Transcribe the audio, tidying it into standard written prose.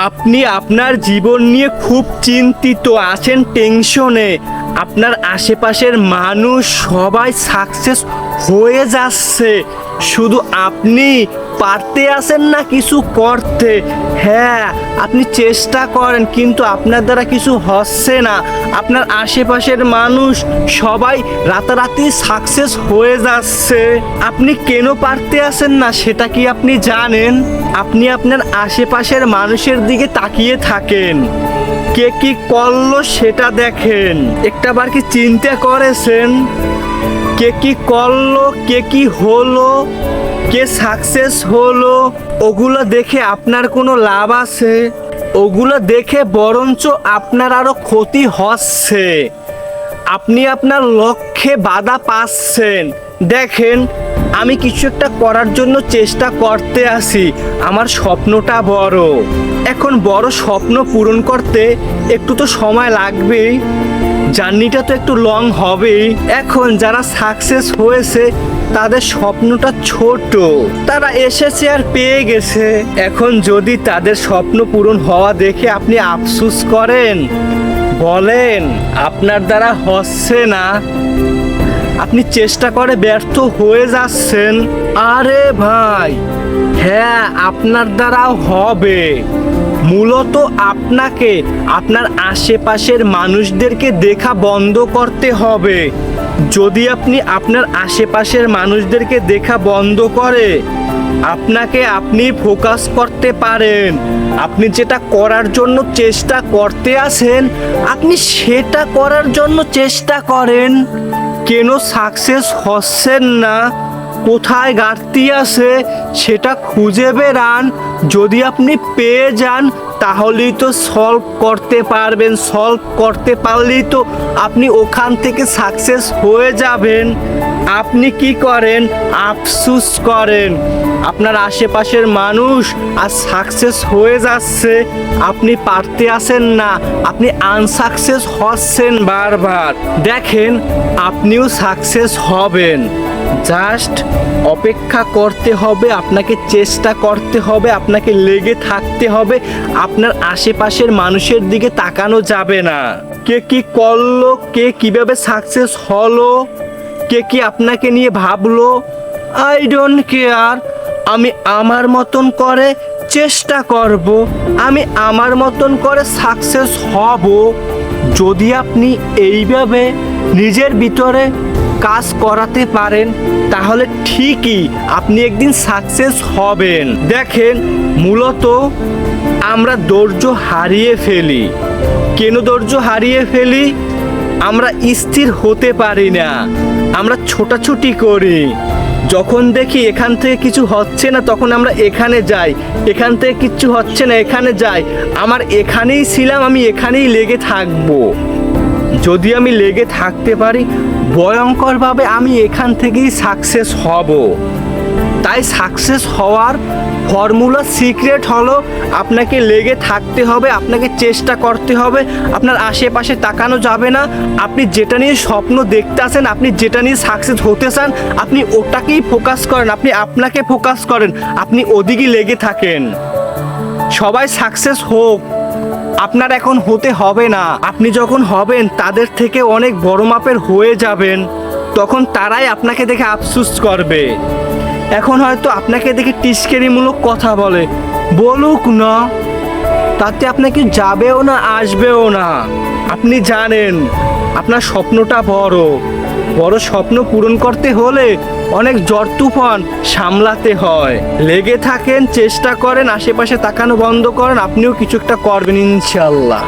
আপনি আপনার জীবন নিয়ে খুব চিন্তিত আছেন, টেনশনে। আপনার আশেপাশের মানুষ সবাই সাকসেস হয়ে যাচ্ছে, শুধু আপনি পারতে আছেন না কিছু করতে। হ্যাঁ, আপনি চেষ্টা করেন কিন্তু আপনার দ্বারা কিছু হচ্ছে না। আপনার আশেপাশের মানুষ সবাই রাতারাতি সাকসেস হয়ে যাচ্ছে, আপনি কেন পারতে আছেন না সেটা কি আপনি জানেন? আপনি আপনার আশেপাশের মানুষের দিকে তাকিয়ে থাকেন, কে কি করলো সেটা দেখেন। একটাবার কি চিন্তা করেছেন কে কি করলো, কে কি হলো, কে সাকসেস হলো? ওগুলো দেখে আপনার কোনো লাভ আছে? ওগুলো দেখে বরঞ্চ আপনার আরো ক্ষতি হচ্ছে। আপনি আপনার লক্ষ্যে বাধা পাচ্ছেন। দেখেন, আমি কিছু একটা করার জন্য চেষ্টা করতে আসি, আমার স্বপ্নটা বড়। এখন বড় স্বপ্ন পূরণ করতে একটু তো সময় লাগবেই, জার্নিটা তো একটু লং হবেই। এখন যারা সাকসেস হয়েছে তাদের স্বপ্নটা ছোট, তারা এসেছে আর পেয়ে গেছে। এখন যদি তাদের স্বপ্ন পূরণ হওয়া দেখে আপনি আফসোস করেন, বলেন আপনার দ্বারা হচ্ছে না, আপনি চেষ্টা করে ব্যর্থ হয়ে যাচ্ছেন। আরে ভাই, হ্যাঁ আপনার দ্বারাও হবে। মূলত আপনাকে আপনার আশেপাশের মানুষদেরকে দেখা বন্ধ করতে হবে। যদি আপনি আপনার আশেপাশের মানুষদেরকে দেখা বন্ধ করে আপনাকে আপনি ফোকাস করতে পারেন, আপনি যেটা করার জন্য চেষ্টা করতে আছেন আপনি সেটা করার জন্য চেষ্টা করেন। কেন সাকসেস হচ্ছেন না, কোথায় ঘাটতি আছে সেটা খুঁজে বেরান। যদি আপনি পেয়ে যান তাহলেই তো সলভ করতে পারবেন, সলভ করতে পারলেই তো আপনি ওখান থেকে সাকসেস হয়ে যাবেন। আপনি কি করেন? আফসোস করেন। আপনার আশেপাশের মানুষ আর সাকসেস হয়ে যাচ্ছে, আপনি পারতে আসেন না, আপনি আনসাকসেস হচ্ছেন বারবার। দেখেন, আপনিও সাকসেস হবেন, জাস্ট অপেক্ষা করতে হবে, আপনাকে চেষ্টা করতে হবে, আপনাকে লেগে থাকতে হবে। আপনার আশেপাশের মানুষের দিকে তাকানো যাবে না। কে কি করলো, কে কিভাবে সাকসেস হলো, কে কি আপনাকে নিয়ে ভাবলো, আই ডোন্ট কেয়ার। আমি আমার মতন করে চেষ্টা করব, আমি আমার মতন করে সাকসেস হব। যদি আপনি এইভাবে নিজের ভিতরে কাজ করাতে পারেন তাহলে ঠিকই আপনি একদিন সাকসেস হবেন। দেখেন, মূলত আমরা ধৈর্য হারিয়ে ফেলি। কেন ধৈর্য হারিয়ে ফেলি? আমরা স্থির হতে পারি না, আমরা ছোটাছুটি করি। যখন দেখি এখান থেকে কিছু হচ্ছে না তখন আমরা এখানে যাই, এখান থেকে কিচ্ছু হচ্ছে না এখানে যাই। আমার এখানেই ছিলাম, আমি এখানেই লেগে থাকবো। যদি আমি লেগে থাকতে পারি ভয়ঙ্করভাবে আমি এখান থেকেই সাকসেস হব। তাই সাকসেস হওয়ার ফর্মুলা সিক্রেট হলো আপনাকে লেগে থাকতে হবে, আপনাকে চেষ্টা করতে হবে। আপনার আশেপাশে তাকানো যাবে না। আপনি যেটা নিয়ে স্বপ্ন দেখতে আসেন, আপনি যেটা নিয়ে সাকসেস হতে চান আপনি ওটাকেই ফোকাস করেন, আপনি আপনাকে ফোকাস করেন, আপনি ওদিকেই লেগে থাকেন। সবাই সাকসেস হোক, আপনার এখন হতে হবে না। আপনি যখন হবেন তাদের থেকে অনেক বড় মাপের হয়ে যাবেন, তখন তারাই আপনাকে দেখে আফসোস করবে। এখন হয়তো আপনাকে দেখে টিস্কেরিমূলক কথা বলুক না, তাতে আপনাকে যাবেও না আসবেও না। আপনি জানেন আপনার স্বপ্নটা বড়, বড় স্বপ্ন পূরণ করতে হলে অনেক ঝড় তুফান সামলাতে হয়। লেগে থাকেন, চেষ্টা করেন, আশেপাশে তাকানো বন্ধ করেন, আপনিও কিছু একটা করবেন ইনশাল্লাহ।